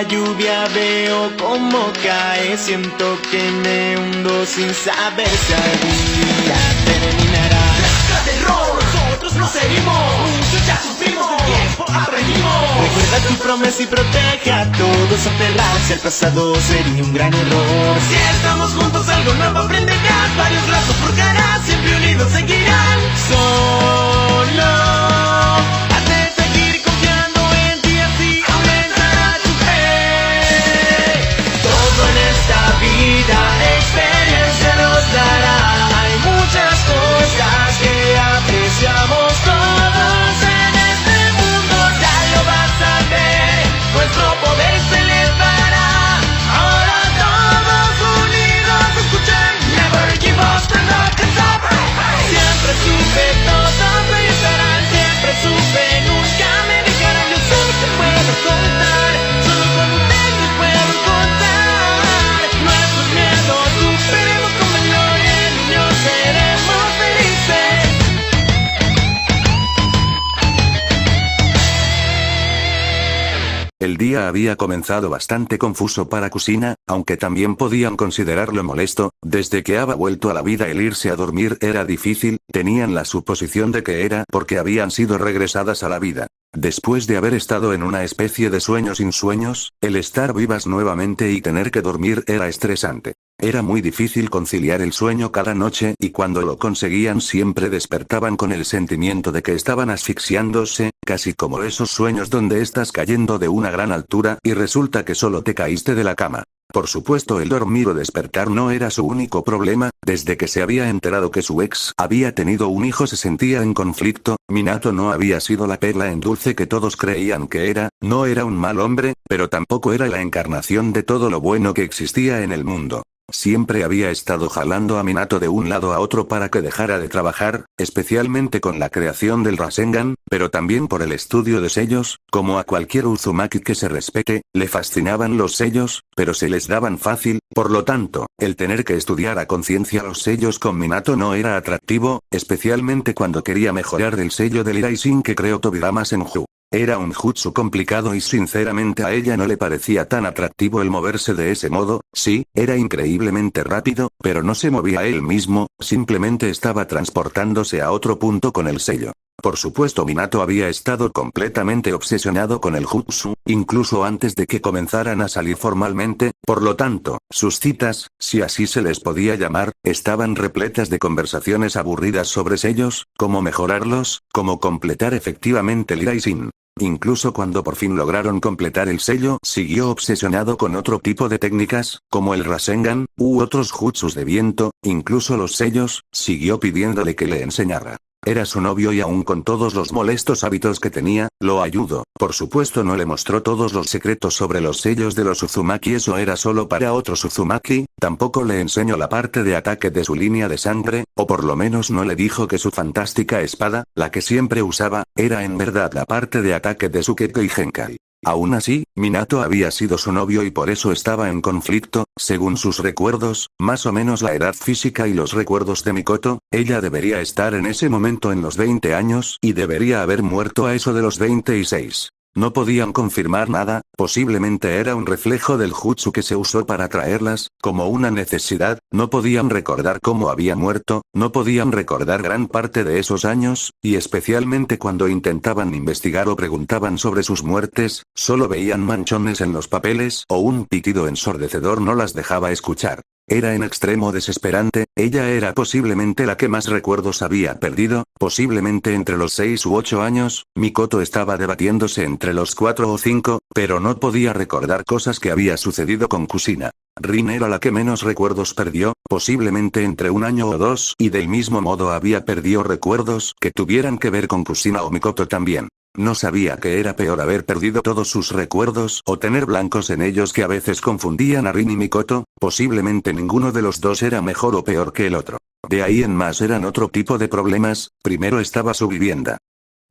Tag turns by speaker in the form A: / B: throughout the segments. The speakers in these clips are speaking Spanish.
A: la lluvia veo cómo cae. Siento que me hundo sin saber si algún día terminará.
B: Mezcla de error, nosotros no seguimos. Mucho ya sufrimos, del tiempo aprendimos.
A: Recuerda tu promesa y protege a todos. Aferrarse al pasado sería un gran error.
B: Si estamos juntos algo nuevo aprenderás. Varios lazos forjarás, siempre unidos seguirán.
A: Solo has de seguir confiando en ti, así aumentará tu fe. Todo en esta vida experiencia nos dará. Hay muchas cosas que apreciamos todos en este mundo, ya lo vas a ver. Nuestro poder se elevará. Ahora todos unidos escuchen. Never give up, stand up and stop. Siempre supe, todos me estarán. Siempre supe, nunca me dejarán. Yo sé que puedo contar, solo con ustedes puedo contar. Nuestros miedos superemos con gloria. Niños seremos felices.
C: El día había comenzado bastante confuso para Kusina, aunque también podían considerarlo molesto. Desde que había vuelto a la vida el irse a dormir era difícil, tenían la suposición de que era porque habían sido regresadas a la vida. Después de haber estado en una especie de sueño sin sueños, el estar vivas nuevamente y tener que dormir era estresante. Era muy difícil conciliar el sueño cada noche y cuando lo conseguían siempre despertaban con el sentimiento de que estaban asfixiándose, casi como esos sueños donde estás cayendo de una gran altura y resulta que solo te caíste de la cama. Por supuesto, el dormir o despertar no era su único problema. Desde que se había enterado que su ex había tenido un hijo se sentía en conflicto. Minato no había sido la perla en dulce que todos creían que era, no era un mal hombre, pero tampoco era la encarnación de todo lo bueno que existía en el mundo. Siempre había estado jalando a Minato de un lado a otro para que dejara de trabajar, especialmente con la creación del Rasengan, pero también por el estudio de sellos. Como a cualquier Uzumaki que se respete, le fascinaban los sellos, pero se les daban fácil, por lo tanto, el tener que estudiar a conciencia los sellos con Minato no era atractivo, especialmente cuando quería mejorar el sello del Iraisin que creó Tobirama Senju. Era un jutsu complicado y sinceramente a ella no le parecía tan atractivo el moverse de ese modo. Sí, era increíblemente rápido, pero no se movía él mismo, simplemente estaba transportándose a otro punto con el sello. Por supuesto, Minato había estado completamente obsesionado con el jutsu, incluso antes de que comenzaran a salir formalmente, por lo tanto, sus citas, si así se les podía llamar, estaban repletas de conversaciones aburridas sobre sellos, cómo mejorarlos, cómo completar efectivamente el Iraisin. Incluso cuando por fin lograron completar el sello, siguió obsesionado con otro tipo de técnicas, como el Rasengan, u otros jutsus de viento, incluso los sellos, siguió pidiéndole que le enseñara. Era su novio y aún con todos los molestos hábitos que tenía, lo ayudó. Por supuesto no le mostró todos los secretos sobre los sellos de los Uzumaki, eso era solo para otros Uzumaki, tampoco le enseñó la parte de ataque de su línea de sangre, o por lo menos no le dijo que su fantástica espada, la que siempre usaba, era en verdad la parte de ataque de su Kekkei Genkai. Aún así, Minato había sido su novio y por eso estaba en conflicto. Según sus recuerdos, más o menos la edad física y los recuerdos de Mikoto, ella debería estar en ese momento en los 20 años y debería haber muerto a eso de los 26. No podían confirmar nada, posiblemente era un reflejo del jutsu que se usó para atraerlas, como una necesidad. No podían recordar cómo había muerto, no podían recordar gran parte de esos años, y especialmente cuando intentaban investigar o preguntaban sobre sus muertes, solo veían manchones en los papeles o un pitido ensordecedor no las dejaba escuchar. Era en extremo desesperante. Ella era posiblemente la que más recuerdos había perdido, posiblemente entre los 6 u 8 años, Mikoto estaba debatiéndose entre los 4 o 5, pero no podía recordar cosas que había sucedido con Kusina. Rin era la que menos recuerdos perdió, posiblemente entre 1 año o 2, y del mismo modo había perdido recuerdos que tuvieran que ver con Kusina o Mikoto también. No sabía que era peor haber perdido todos sus recuerdos o tener blancos en ellos que a veces confundían a Rin y Mikoto, posiblemente ninguno de los dos era mejor o peor que el otro. De ahí en más eran otro tipo de problemas. Primero estaba su vivienda.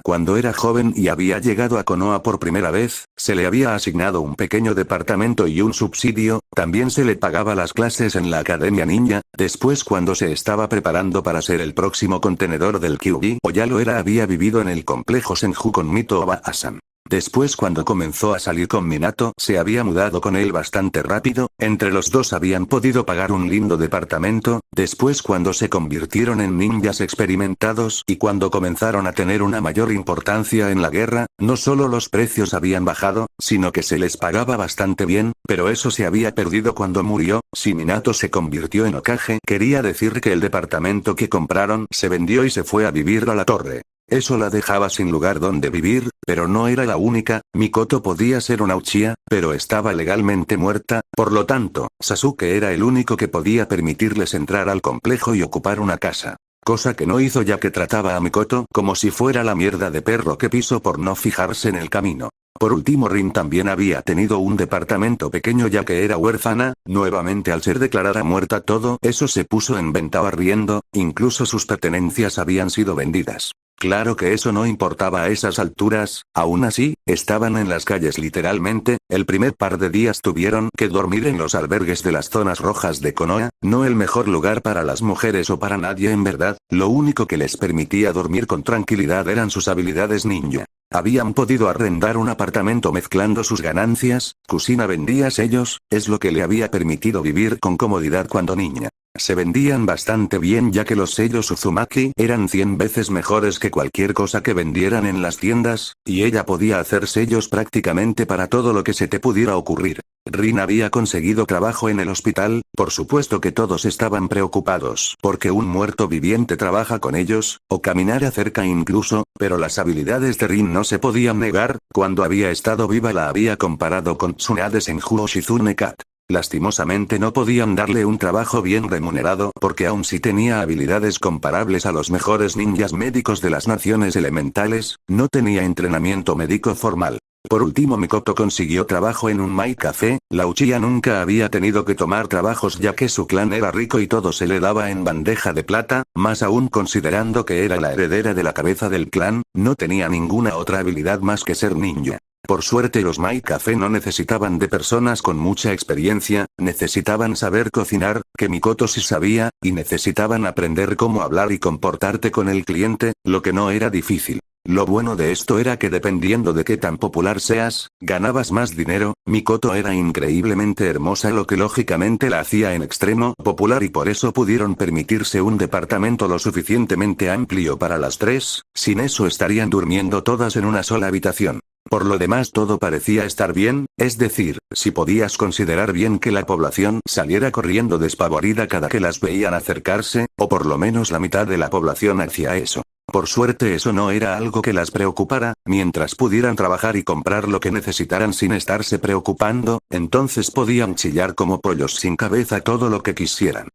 C: Cuando era joven y había llegado a Konoha por primera vez, se le había asignado un pequeño departamento y un subsidio, también se le pagaba las clases en la Academia Ninja. Después, cuando se estaba preparando para ser el próximo contenedor del Kyuubi, o ya lo era, había vivido en el complejo Senju con Mito Oba-san. Después cuando comenzó a salir con Minato se había mudado con él bastante rápido, entre los dos habían podido pagar un lindo departamento, después cuando se convirtieron en ninjas experimentados y cuando comenzaron a tener una mayor importancia en la guerra, no solo los precios habían bajado, sino que se les pagaba bastante bien, pero eso se había perdido cuando murió. Si Minato se convirtió en Hokage, quería decir que el departamento que compraron se vendió y se fue a vivir a la torre. Eso la dejaba sin lugar donde vivir, pero no era la única. Mikoto podía ser una Uchiha, pero estaba legalmente muerta, por lo tanto, Sasuke era el único que podía permitirles entrar al complejo y ocupar una casa. Cosa que no hizo ya que trataba a Mikoto como si fuera la mierda de perro que pisó por no fijarse en el camino. Por último Rin también había tenido un departamento pequeño ya que era huérfana, nuevamente al ser declarada muerta todo eso se puso en venta barriendo, incluso sus pertenencias habían sido vendidas. Claro que eso no importaba a esas alturas, aún así, estaban en las calles literalmente, el primer par de días tuvieron que dormir en los albergues de las zonas rojas de Konoha, no el mejor lugar para las mujeres o para nadie en verdad, lo único que les permitía dormir con tranquilidad eran sus habilidades ninja. Habían podido arrendar un apartamento mezclando sus ganancias, Kusina vendía sellos, es lo que le había permitido vivir con comodidad cuando niña. Se vendían bastante bien ya que los sellos Uzumaki eran 100 veces mejores que cualquier cosa que vendieran en las tiendas, y ella podía hacer sellos prácticamente para todo lo que se te pudiera ocurrir. Rin había conseguido trabajo en el hospital, por supuesto que todos estaban preocupados porque un muerto viviente trabaja con ellos, o caminara cerca incluso, pero las habilidades de Rin no se podían negar, cuando había estado viva la había comparado con Tsunade Senju o Shizune Kat. Lastimosamente no podían darle un trabajo bien remunerado porque aun si tenía habilidades comparables a los mejores ninjas médicos de las naciones elementales, no tenía entrenamiento médico formal. Por último Mikoto consiguió trabajo en un Mai Café, la Uchiha nunca había tenido que tomar trabajos ya que su clan era rico y todo se le daba en bandeja de plata, más aún considerando que era la heredera de la cabeza del clan, no tenía ninguna otra habilidad más que ser ninja. Por suerte los Mai Café no necesitaban de personas con mucha experiencia, necesitaban saber cocinar, que Mikoto sí sabía, y necesitaban aprender cómo hablar y comportarte con el cliente, lo que no era difícil. Lo bueno de esto era que dependiendo de qué tan popular seas, ganabas más dinero. Mikoto era increíblemente hermosa lo que lógicamente la hacía en extremo popular y por eso pudieron permitirse un departamento lo suficientemente amplio para las tres, sin eso estarían durmiendo todas en una sola habitación. Por lo demás todo parecía estar bien, es decir, si podías considerar bien que la población saliera corriendo despavorida cada que las veían acercarse, o por lo menos la mitad de la población hacía eso. Por suerte eso no era algo que las preocupara, mientras pudieran trabajar y comprar lo que necesitaran sin estarse preocupando, entonces podían chillar como pollos sin cabeza todo lo que quisieran.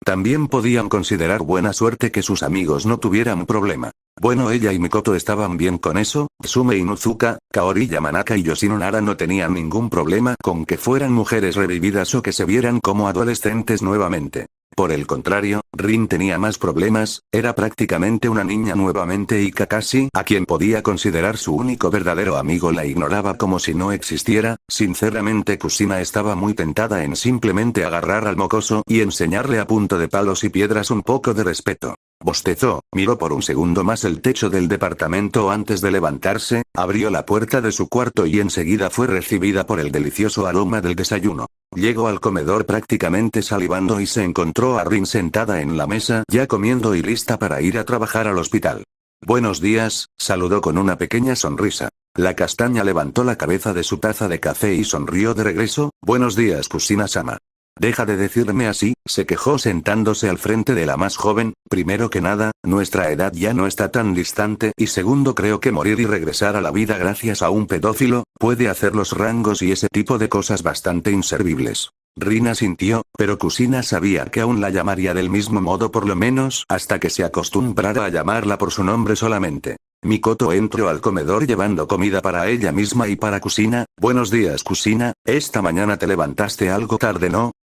C: También podían considerar buena suerte que sus amigos no tuvieran problema. Bueno, ella y Mikoto estaban bien con eso, Tsume Inuzuka, Kaori Yamanaka y Yoshino Nara no tenían ningún problema con que fueran mujeres revividas o que se vieran como adolescentes nuevamente. Por el contrario, Rin tenía más problemas, era prácticamente una niña nuevamente y Kakashi, a quien podía considerar su único verdadero amigo, la ignoraba como si no existiera. Sinceramente Kusina estaba muy tentada en simplemente agarrar al mocoso y enseñarle a punto de palos y piedras un poco de respeto. Bostezó, miró por un segundo más el techo del departamento antes de levantarse, abrió la puerta de su cuarto y enseguida fue recibida por el delicioso aroma del desayuno. Llegó al comedor prácticamente salivando y se encontró a Rin sentada en la mesa ya comiendo y lista para ir a trabajar al hospital. Buenos días, saludó con una pequeña sonrisa. La castaña levantó la cabeza de su taza de café y sonrió de regreso. Buenos días, Kusina-sama. Deja de decirme así, se quejó sentándose al frente de la más joven. Primero que nada, nuestra edad ya no está tan distante y segundo creo que morir y regresar a la vida gracias a un pedófilo, puede hacer los rangos y ese tipo de cosas bastante inservibles. Rin asintió, pero Kusina sabía que aún la llamaría del mismo modo por lo menos hasta que se acostumbrara a llamarla por su nombre solamente. Mikoto entró al comedor llevando comida para ella misma y para Kusina. Buenos días Kusina, esta mañana te levantaste algo tarde, ¿no?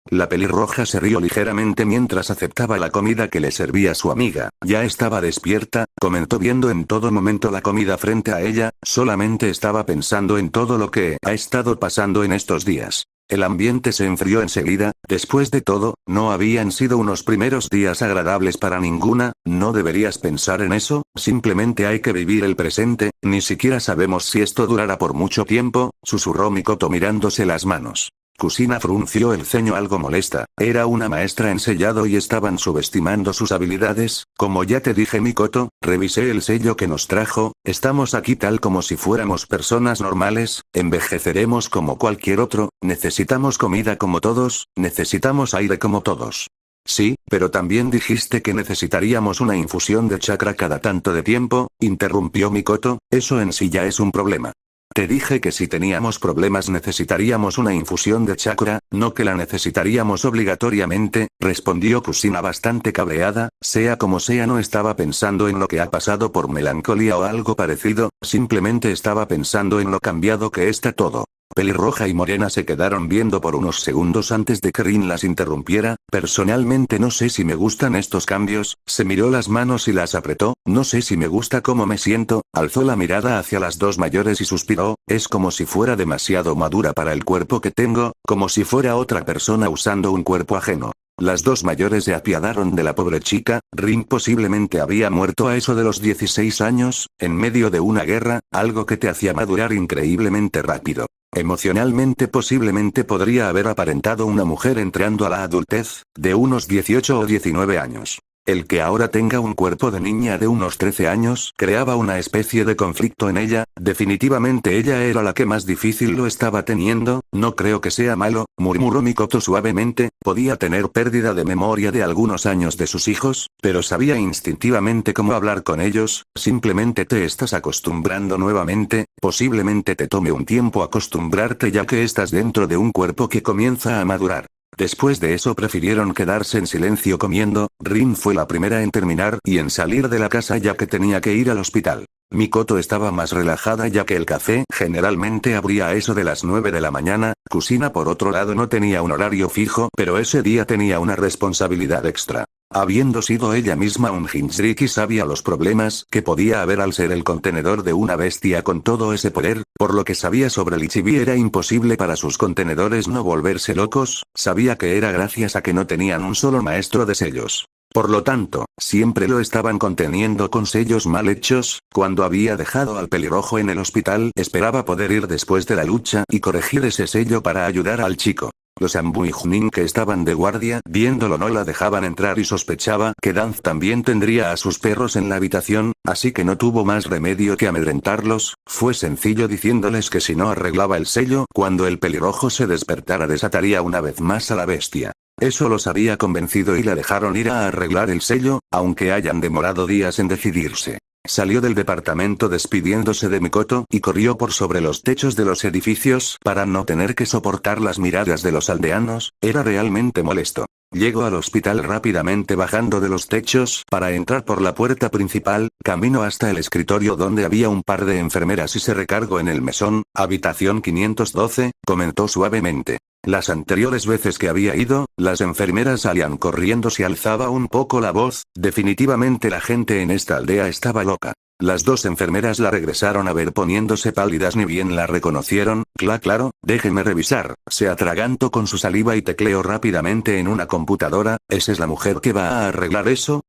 C: La pelirroja se rió ligeramente mientras aceptaba la comida que le servía su amiga. Ya estaba despierta, comentó viendo en todo momento la comida frente a ella, solamente estaba pensando en todo lo que ha estado pasando en estos días. El ambiente se enfrió enseguida, después de todo, no habían sido unos primeros días agradables para ninguna, no deberías pensar en eso, simplemente hay que vivir el presente, ni siquiera sabemos si esto durará por mucho tiempo, susurró Mikoto mirándose las manos. Kusina frunció el ceño algo molesta, era una maestra en sellado y estaban subestimando sus habilidades, como ya te dije Mikoto, revisé el sello que nos trajo, estamos aquí tal como si fuéramos personas normales, envejeceremos como cualquier otro, necesitamos comida como todos, necesitamos aire como todos. Sí, pero también dijiste que necesitaríamos una infusión de chakra cada tanto de tiempo, interrumpió Mikoto, eso en sí ya es un problema. Te dije que si teníamos problemas necesitaríamos una infusión de chakra, no que la necesitaríamos obligatoriamente, respondió Kusina bastante cabreada, sea como sea no estaba pensando en lo que ha pasado por melancolía o algo parecido, simplemente estaba pensando en lo cambiado que está todo. Pelirroja y Morena se quedaron viendo por unos segundos antes de que Rin las interrumpiera, personalmente no sé si me gustan estos cambios, se miró las manos y las apretó, no sé si me gusta cómo me siento, alzó la mirada hacia las dos mayores y suspiró, es como si fuera demasiado madura para el cuerpo que tengo, como si fuera otra persona usando un cuerpo ajeno. Las dos mayores se apiadaron de la pobre chica, Rin posiblemente había muerto a eso de los 16 años, en medio de una guerra, algo que te hacía madurar increíblemente rápido. Emocionalmente posiblemente podría haber aparentado una mujer entrando a la adultez, de unos 18 o 19 años. El que ahora tenga un cuerpo de niña de unos 13 años creaba una especie de conflicto en ella, definitivamente ella era la que más difícil lo estaba teniendo, no creo que sea malo, murmuró Mikoto suavemente, podía tener pérdida de memoria de algunos años de sus hijos, pero sabía instintivamente cómo hablar con ellos, simplemente te estás acostumbrando nuevamente, posiblemente te tome un tiempo acostumbrarte ya que estás dentro de un cuerpo que comienza a madurar. Después de eso prefirieron quedarse en silencio comiendo, Rin fue la primera en terminar y en salir de la casa ya que tenía que ir al hospital. Mikoto estaba más relajada ya que el café generalmente abría a eso de las 9 de la mañana, Kusina por otro lado no tenía un horario fijo pero ese día tenía una responsabilidad extra. Habiendo sido ella misma un Jinchuriki sabía los problemas que podía haber al ser el contenedor de una bestia con todo ese poder, por lo que sabía sobre el Ichibi era imposible para sus contenedores no volverse locos, sabía que era gracias a que no tenían un solo maestro de sellos. Por lo tanto, siempre lo estaban conteniendo con sellos mal hechos, cuando había dejado al pelirrojo en el hospital esperaba poder ir después de la lucha y corregir ese sello para ayudar al chico. Los Anbu y Junin que estaban de guardia viéndolo no la dejaban entrar y sospechaba que Danz también tendría a sus perros en la habitación, así que no tuvo más remedio que amedrentarlos, fue sencillo diciéndoles que si no arreglaba el sello cuando el pelirrojo se despertara desataría una vez más a la bestia. Eso los había convencido y la dejaron ir a arreglar el sello, aunque hayan demorado días en decidirse. Salió del departamento despidiéndose de Mikoto y corrió por sobre los techos de los edificios para no tener que soportar las miradas de los aldeanos, era realmente molesto. Llegó al hospital rápidamente bajando de los techos para entrar por la puerta principal, camino hasta el escritorio donde había un par de enfermeras y se recargó en el mesón, habitación 512, comentó suavemente. Las anteriores veces que había ido, las enfermeras salían corriendo si alzaba un poco la voz, definitivamente la gente en esta aldea estaba loca. Las dos enfermeras la regresaron a ver poniéndose pálidas ni bien la reconocieron, claro, déjeme revisar, se atragantó con su saliva y tecleó rápidamente en una computadora, ¿esa es la mujer que va a arreglar eso?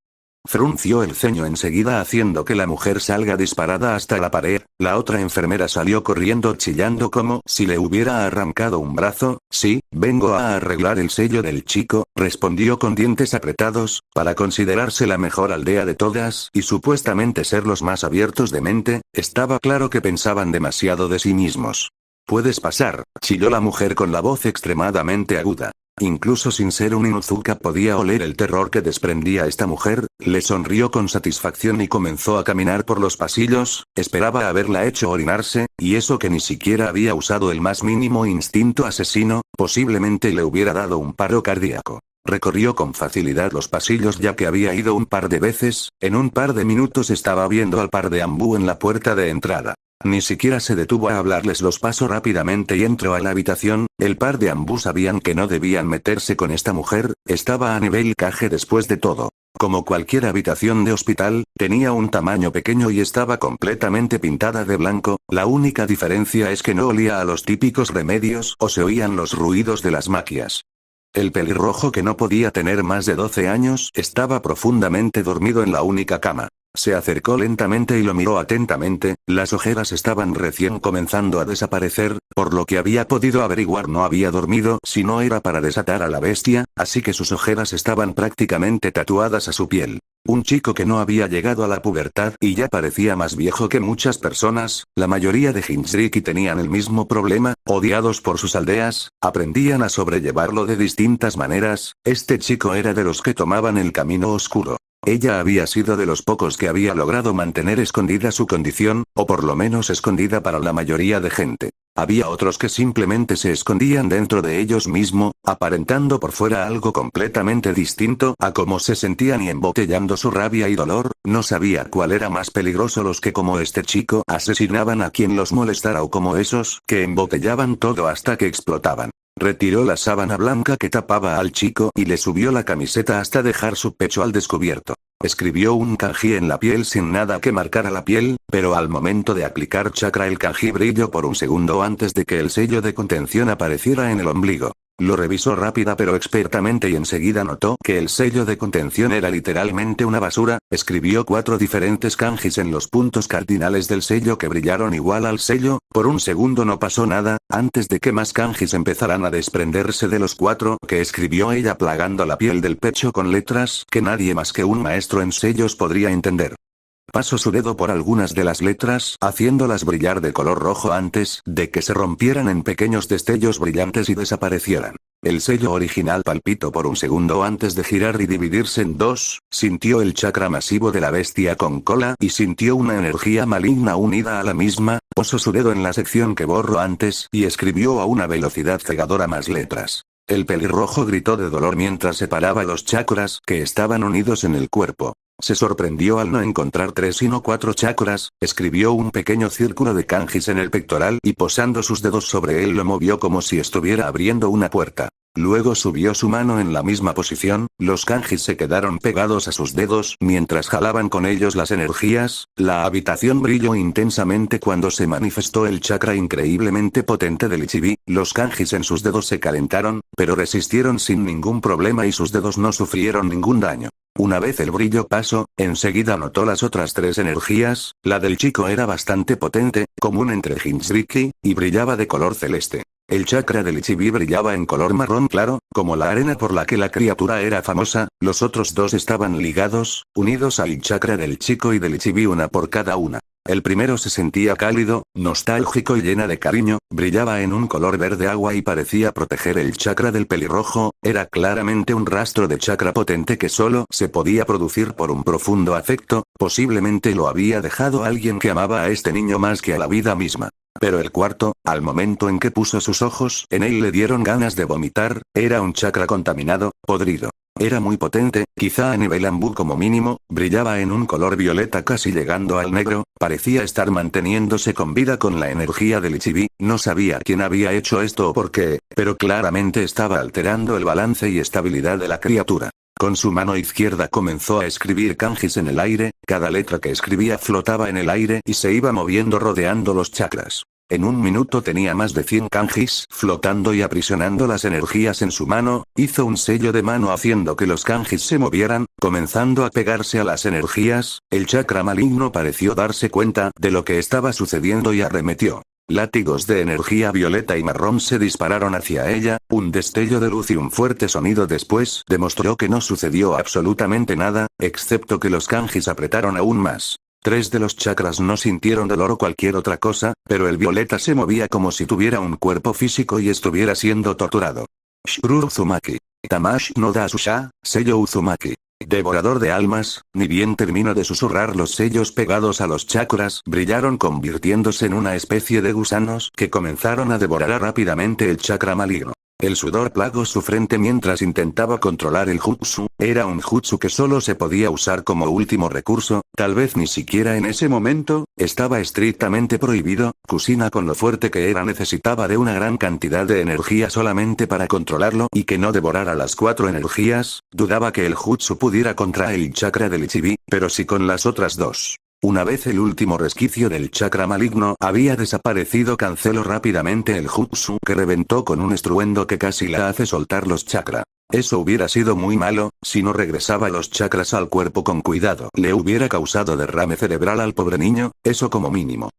C: Frunció el ceño enseguida haciendo que la mujer salga disparada hasta la pared, la otra enfermera salió corriendo chillando como si le hubiera arrancado un brazo, sí, vengo a arreglar el sello del chico, respondió con dientes apretados, para considerarse la mejor aldea de todas y supuestamente ser los más abiertos de mente, estaba claro que pensaban demasiado de sí mismos. Puedes pasar, chilló la mujer con la voz extremadamente aguda. Incluso sin ser un Inuzuka podía oler el terror que desprendía esta mujer, le sonrió con satisfacción y comenzó a caminar por los pasillos, esperaba haberla hecho orinarse, y eso que ni siquiera había usado el más mínimo instinto asesino, posiblemente le hubiera dado un paro cardíaco. Recorrió con facilidad los pasillos ya que había ido un par de veces, en un par de minutos estaba viendo al par de Anbu en la puerta de entrada. Ni siquiera se detuvo a hablarles, los pasó rápidamente y entró a la habitación, el par de Anbu sabían que no debían meterse con esta mujer, estaba a nivel Kage después de todo. Como cualquier habitación de hospital, tenía un tamaño pequeño y estaba completamente pintada de blanco, la única diferencia es que no olía a los típicos remedios o se oían los ruidos de las maquias. El pelirrojo, que no podía tener más de 12 años, estaba profundamente dormido en la única cama. Se acercó lentamente y lo miró atentamente, las ojeras estaban recién comenzando a desaparecer, por lo que había podido averiguar no había dormido si no era para desatar a la bestia, así que sus ojeras estaban prácticamente tatuadas a su piel. Un chico que no había llegado a la pubertad y ya parecía más viejo que muchas personas, la mayoría de Hindzriki tenían el mismo problema, odiados por sus aldeas, aprendían a sobrellevarlo de distintas maneras, este chico era de los que tomaban el camino oscuro. Ella había sido de los pocos que había logrado mantener escondida su condición, o por lo menos escondida para la mayoría de gente. Había otros que simplemente se escondían dentro de ellos mismos, aparentando por fuera algo completamente distinto a cómo se sentían y embotellando su rabia y dolor. No sabía cuál era más peligroso, los que como este chico asesinaban a quien los molestara o como esos que embotellaban todo hasta que explotaban. Retiró la sábana blanca que tapaba al chico y le subió la camiseta hasta dejar su pecho al descubierto. Escribió un kanji en la piel sin nada que marcara la piel, pero al momento de aplicar chakra el kanji brilló por un segundo antes de que el sello de contención apareciera en el ombligo. Lo revisó rápida pero expertamente y enseguida notó que el sello de contención era literalmente una basura. Escribió 4 diferentes kanjis en los puntos cardinales del sello que brillaron igual al sello. Por un segundo no pasó nada, antes de que más kanjis empezaran a desprenderse de los 4 que escribió ella, plagando la piel del pecho con letras que nadie más que un maestro en sellos podría entender. Pasó su dedo por algunas de las letras, haciéndolas brillar de color rojo antes de que se rompieran en pequeños destellos brillantes y desaparecieran. El sello original palpitó por un segundo antes de girar y dividirse en dos, sintió el chakra masivo de la bestia con cola y sintió una energía maligna unida a la misma. Posó su dedo en la sección que borró antes y escribió a una velocidad cegadora más letras. El pelirrojo gritó de dolor mientras separaba los chakras que estaban unidos en el cuerpo. Se sorprendió al no encontrar 3 sino 4 chakras, escribió un pequeño círculo de kanjis en el pectoral y posando sus dedos sobre él lo movió como si estuviera abriendo una puerta. Luego subió su mano en la misma posición, los kanjis se quedaron pegados a sus dedos mientras jalaban con ellos las energías. La habitación brilló intensamente cuando se manifestó el chakra increíblemente potente del Ichibi. Los kanjis en sus dedos se calentaron, pero resistieron sin ningún problema y sus dedos no sufrieron ningún daño. Una vez el brillo pasó, enseguida notó las otras 3 energías. La del chico era bastante potente, común entre Hindzriki, y brillaba de color celeste. El chakra del Ichibi brillaba en color marrón claro, como la arena por la que la criatura era famosa. Los otros 2 estaban ligados, unidos al chakra del chico y del Ichibi, una por cada una. El primero se sentía cálido, nostálgico y llena de cariño, brillaba en un color verde agua y parecía proteger el chakra del pelirrojo. Era claramente un rastro de chakra potente que solo se podía producir por un profundo afecto, posiblemente lo había dejado alguien que amaba a este niño más que a la vida misma. Pero el cuarto, al momento en que puso sus ojos en él le dieron ganas de vomitar, era un chakra contaminado, podrido. Era muy potente, quizá a nivel ambú como mínimo, brillaba en un color violeta casi llegando al negro, parecía estar manteniéndose con vida con la energía del Ichibi. No sabía quién había hecho esto o por qué, pero claramente estaba alterando el balance y estabilidad de la criatura. Con su mano izquierda comenzó a escribir kanjis en el aire, cada letra que escribía flotaba en el aire y se iba moviendo rodeando los chakras. En un minuto tenía más de 100 kanjis flotando y aprisionando las energías en su mano. Hizo un sello de mano haciendo que los kanjis se movieran, comenzando a pegarse a las energías. El chakra maligno pareció darse cuenta de lo que estaba sucediendo y arremetió. Látigos de energía violeta y marrón se dispararon hacia ella, un destello de luz y un fuerte sonido después demostró que no sucedió absolutamente nada, excepto que los kanjis apretaron aún más. 3 de los chakras no sintieron dolor o cualquier otra cosa, pero el violeta se movía como si tuviera un cuerpo físico y estuviera siendo torturado. Shuru Uzumaki. Tamash no da Susha, sello Uzumaki. Devorador de almas. Ni bien terminó de susurrar, los sellos pegados a los chakras brillaron convirtiéndose en una especie de gusanos que comenzaron a devorar rápidamente el chakra maligno. El sudor plagó su frente mientras intentaba controlar el jutsu. Era un jutsu que solo se podía usar como último recurso, tal vez ni siquiera en ese momento. Estaba estrictamente prohibido. Kusina, con lo fuerte que era, necesitaba de una gran cantidad de energía solamente para controlarlo y que no devorara las 4 energías. Dudaba que el jutsu pudiera contra el chakra del Ichibi, pero sí con las otras 2. Una vez el último resquicio del chakra maligno había desaparecido, canceló rápidamente el jutsu, que reventó con un estruendo que casi la hace soltar los chakras. Eso hubiera sido muy malo. Si no regresaba los chakras al cuerpo con cuidado, le hubiera causado derrame cerebral al pobre niño, eso como mínimo.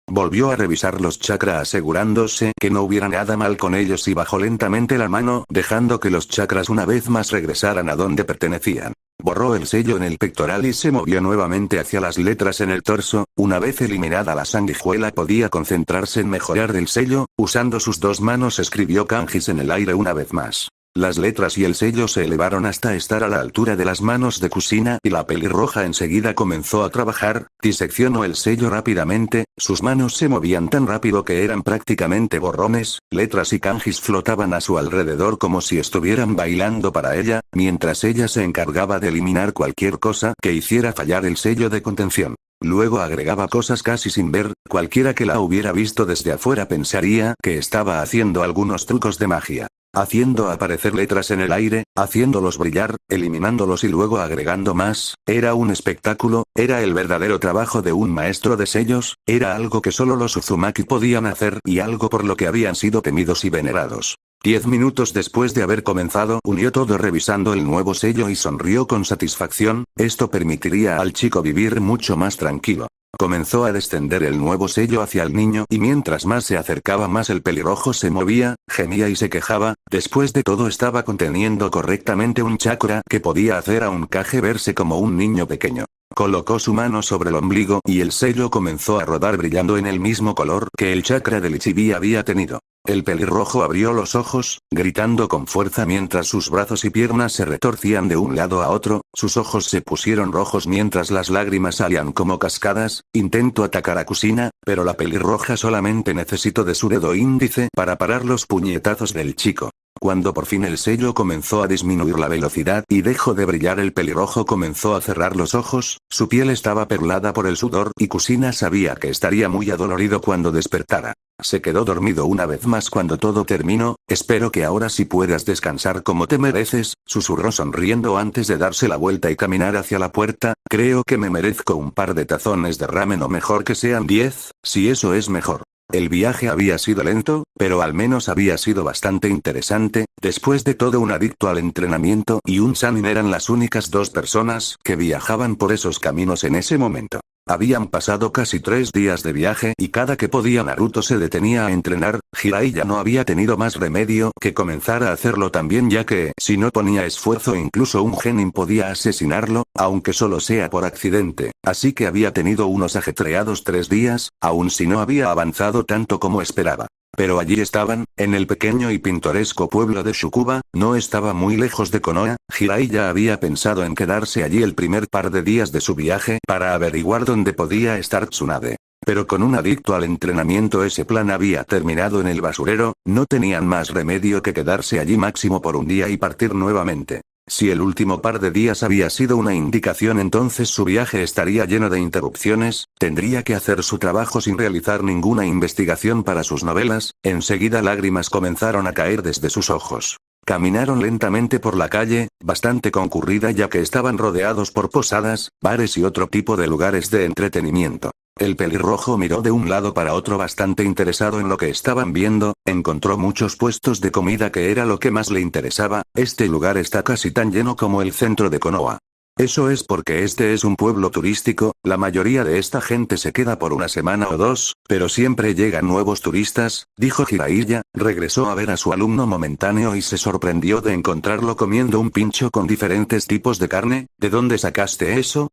C: Volvió a revisar los chakras asegurándose que no hubiera nada mal con ellos y bajó lentamente la mano, dejando que los chakras una vez más regresaran a donde pertenecían. Borró el sello en el pectoral y se movió nuevamente hacia las letras en el torso. Una vez eliminada la sanguijuela podía concentrarse en mejorar el sello. Usando sus 2 manos escribió kanjis en el aire una vez más. Las letras y el sello se elevaron hasta estar a la altura de las manos de Kusina y la pelirroja enseguida comenzó a trabajar. Diseccionó el sello rápidamente, sus manos se movían tan rápido que eran prácticamente borrones, letras y kanjis flotaban a su alrededor como si estuvieran bailando para ella, mientras ella se encargaba de eliminar cualquier cosa que hiciera fallar el sello de contención. Luego agregaba cosas casi sin ver. Cualquiera que la hubiera visto desde afuera pensaría que estaba haciendo algunos trucos de magia. Haciendo aparecer letras en el aire, haciéndolos brillar, eliminándolos y luego agregando más. Era un espectáculo, era el verdadero trabajo de un maestro de sellos, era algo que solo los Uzumaki podían hacer y algo por lo que habían sido temidos y venerados. 10 minutos después de haber comenzado, unió todo revisando el nuevo sello y sonrió con satisfacción. Esto permitiría al chico vivir mucho más tranquilo. Comenzó a descender el nuevo sello hacia el niño y mientras más se acercaba más el pelirrojo se movía, gemía y se quejaba. Después de todo estaba conteniendo correctamente un chakra que podía hacer a un Kage verse como un niño pequeño. Colocó su mano sobre el ombligo y el sello comenzó a rodar brillando en el mismo color que el chakra del Ichibi había tenido. El pelirrojo abrió los ojos, gritando con fuerza mientras sus brazos y piernas se retorcían de un lado a otro, sus ojos se pusieron rojos mientras las lágrimas salían como cascadas. Intentó atacar a Kusina, pero la pelirroja solamente necesitó de su dedo índice para parar los puñetazos del chico. Cuando por fin el sello comenzó a disminuir la velocidad y dejó de brillar, el pelirrojo comenzó a cerrar los ojos, su piel estaba perlada por el sudor y Kusina sabía que estaría muy adolorido cuando despertara. Se quedó dormido una vez más cuando todo terminó. Espero que ahora sí puedas descansar como te mereces, susurró sonriendo antes de darse la vuelta y caminar hacia la puerta. Creo que me merezco un par de tazones de ramen o mejor que sean 10, si eso es mejor. El viaje había sido lento, pero al menos había sido bastante interesante. Después de todo, un adicto al entrenamiento y un Sannin eran las únicas 2 personas que viajaban por esos caminos en ese momento. Habían pasado casi 3 días de viaje y cada que podía Naruto se detenía a entrenar. Jiraiya no había tenido más remedio que comenzar a hacerlo también, ya que, si no ponía esfuerzo, incluso un genin podía asesinarlo, aunque solo sea por accidente. Así que había tenido unos ajetreados 3 días, aun si no había avanzado tanto como esperaba. Pero allí estaban, en el pequeño y pintoresco pueblo de Shukuba, no estaba muy lejos de Konoha. Jiraiya había pensado en quedarse allí el primer par de días de su viaje para averiguar dónde podía estar Tsunade. Pero con un adicto al entrenamiento ese plan había terminado en el basurero. No tenían más remedio que quedarse allí máximo por un día y partir nuevamente. Si el último par de días había sido una indicación, entonces su viaje estaría lleno de interrupciones. Tendría que hacer su trabajo sin realizar ninguna investigación para sus novelas. Enseguida lágrimas comenzaron a caer desde sus ojos. Caminaron lentamente por la calle, bastante concurrida ya que estaban rodeados por posadas, bares y otro tipo de lugares de entretenimiento. El pelirrojo miró de un lado para otro bastante interesado en lo que estaban viendo. Encontró muchos puestos de comida, que era lo que más le interesaba. Este lugar está casi tan lleno como el centro de Konoha. Eso es porque este es un pueblo turístico. La mayoría de esta gente se queda por una semana o 2, pero siempre llegan nuevos turistas, dijo Jiraiya. Regresó a ver a su alumno momentáneo y se sorprendió de encontrarlo comiendo un pincho con diferentes tipos de carne. ¿De dónde sacaste eso?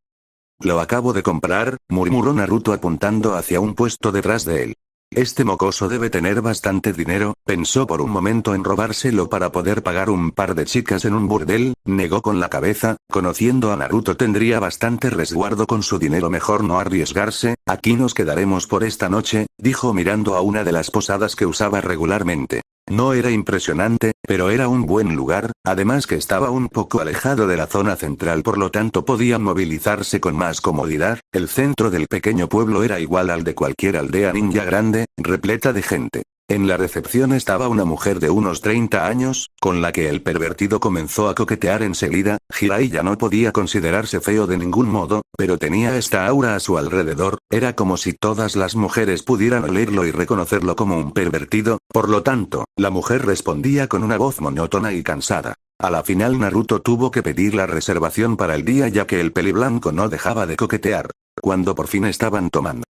C: Lo acabo de comprar, murmuró Naruto apuntando hacia un puesto detrás de él. Este mocoso debe tener bastante dinero. Pensó por un momento en robárselo para poder pagar un par de chicas en un burdel. Negó con la cabeza. Conociendo a Naruto tendría bastante resguardo con su dinero, mejor no arriesgarse. Aquí nos quedaremos por esta noche, dijo mirando a una de las posadas que usaba regularmente. No era impresionante, pero era un buen lugar, además que estaba un poco alejado de la zona central, por lo tanto podían movilizarse con más comodidad. El centro del pequeño pueblo era igual al de cualquier aldea ninja grande, repleta de gente. En la recepción estaba una mujer de unos 30 años, con la que el pervertido comenzó a coquetear enseguida. Hirai ya no podía considerarse feo de ningún modo, pero tenía esta aura a su alrededor, era como si todas las mujeres pudieran olerlo y reconocerlo como un pervertido, por lo tanto, la mujer respondía con una voz monótona y cansada. A la final Naruto tuvo que pedir la reservación para el día ya que el peliblanco no dejaba de coquetear. Cuando por fin estaban tomando